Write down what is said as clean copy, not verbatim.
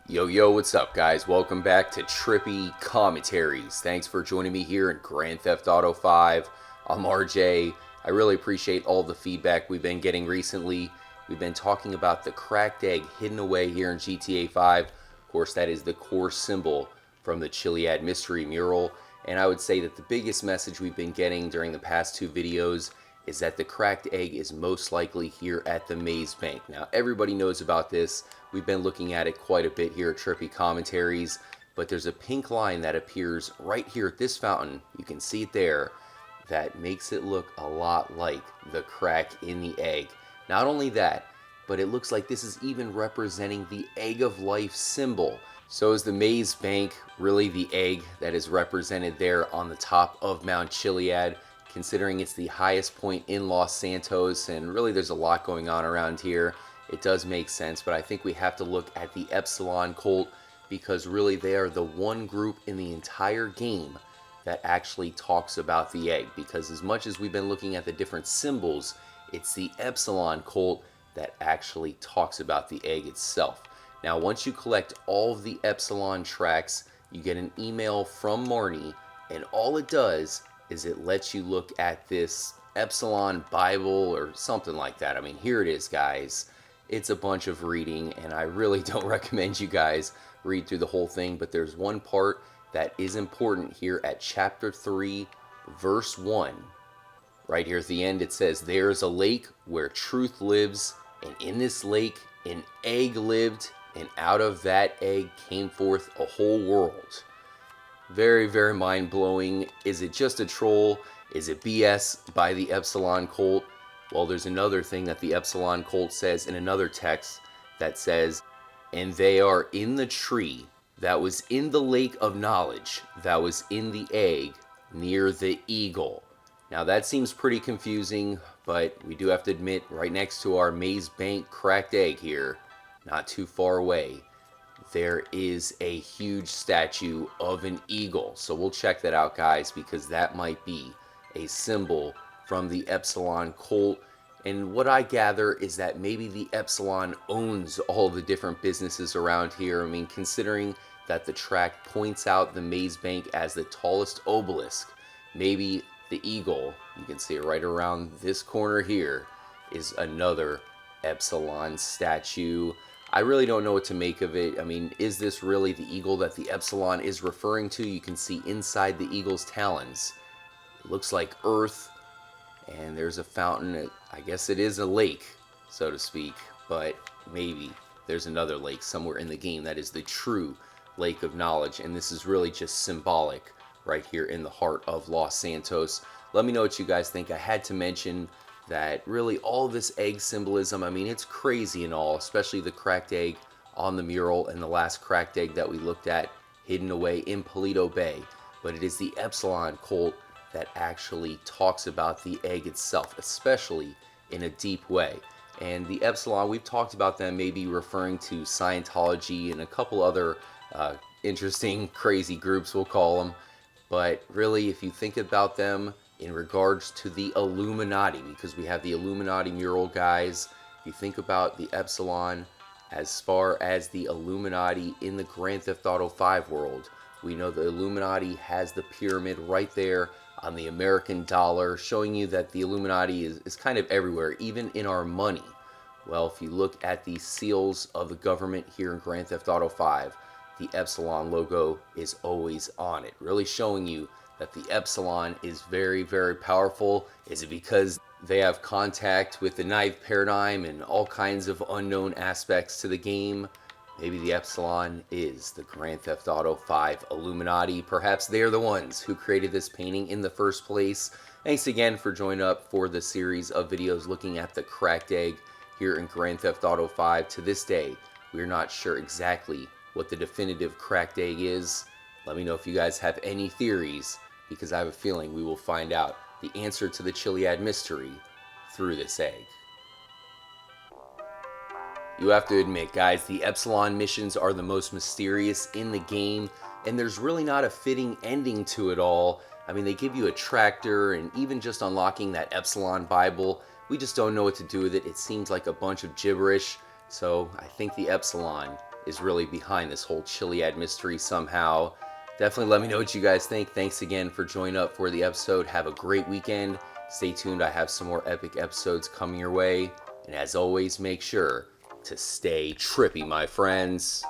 Yo, what's up, guys? Welcome back to Trippy Commentaries. Thanks for joining me here in Grand Theft Auto 5. I'm RJ. I really appreciate all the feedback we've been getting recently. We've been talking about the cracked egg hidden away here in GTA 5. Of course, that is the core symbol from the CHILIAD mystery mural. And I would say that the biggest message we've been getting during the past two videos is that the cracked egg is most likely here at the Maze Bank. Now, everybody knows about this. We've been looking at it quite a bit here at Trippy Commentaries, but there's a pink line that appears right here at this fountain. You can see it there. That makes it look a lot like the crack in the egg. Not only that, but it looks like this is even representing the Egg of Life symbol. So is the Maze Bank really the egg that is represented there on the top of Mount Chiliad? Considering it's the highest point in Los Santos, and really there's a lot going on around here, it does make sense. But I think we have to look at the Epsilon cult, because really they are the one group in the entire game that actually talks about the egg. Because as much as we've been looking at the different symbols, it's the Epsilon cult that actually talks about the egg itself. Now, once you collect all of the Epsilon tracks, you get an email from Marnie, and all it does is it lets you look at this Epsilon Bible or something like that. I mean, here it is, guys. It's a bunch of reading, and I really don't recommend you guys read through the whole thing, but there's one part that is important here at chapter 3, verse 1. Right here at the end, it says, "There is a lake where truth lives, and in this lake an egg lived, and out of that egg came forth a whole world." Very, very mind-blowing. Is it just a troll? Is it BS by the Epsilon cult? Well, there's another thing that the Epsilon cult says in another text that says, "And they are in the tree that was in the lake of knowledge, that was in the egg, near the eagle." Now that seems pretty confusing, but we do have to admit, right next to our Maze Bank cracked egg here, not too far away, there is a huge statue of an eagle. So we'll check that out, guys, because that might be a symbol from the Epsilon cult. And what I gather is that maybe the Epsilon owns all the different businesses around here. I mean, considering that the track points out the Maze Bank as the tallest obelisk, maybe the eagle, you can see it right around this corner here, is another Epsilon statue. I really don't know what to make of it. I mean, is this really the eagle that the Epsilon is referring to? You can see inside the eagle's talons. It looks like Earth, and there's a fountain. I guess it is a lake, so to speak, but maybe there's another lake somewhere in the game that is the true Lake of Knowledge, and this is really just symbolic right here in the heart of Los Santos. Let me know what you guys think. I had to mention that really all this egg symbolism, I mean, it's crazy and all, especially the cracked egg on the mural and the last cracked egg that we looked at hidden away in Paleto Bay. But it is the Epsilon cult that actually talks about the egg itself, especially in a deep way. And the Epsilon, we've talked about them maybe referring to Scientology and a couple other interesting, crazy groups, we'll call them. But really, if you think about them in regards to the Illuminati, because we have the Illuminati mural, guys. If you think about the Epsilon as far as the Illuminati in the Grand Theft Auto 5 world, we know the Illuminati has the pyramid right there on the American dollar, showing you that the Illuminati is kind of everywhere, even in our money. Well, if you look at the seals of the government here in Grand Theft Auto 5, the Epsilon logo is always on it, really showing you that the Epsilon is very, very powerful. Is it because they have contact with the Ninth Paradigm and all kinds of unknown aspects to the game? Maybe the Epsilon is the Grand Theft Auto 5 Illuminati. Perhaps they're the ones who created this painting in the first place. Thanks again for joining up for the series of videos looking at the cracked egg here in Grand Theft Auto 5. To this day, we're not sure exactly what the definitive cracked egg is. Let me know if you guys have any theories, because I have a feeling we will find out the answer to the Chiliad mystery through this egg. You have to admit, guys, the Epsilon missions are the most mysterious in the game, and there's really not a fitting ending to it all. I mean, they give you a tractor, and even just unlocking that Epsilon Bible, we just don't know what to do with it. It seems like a bunch of gibberish, so I think the Epsilon is really behind this whole Chiliad mystery somehow. Definitely let me know what you guys think. Thanks again for joining up for the episode. Have a great weekend. Stay tuned. I have some more epic episodes coming your way. And as always, make sure to stay trippy, my friends.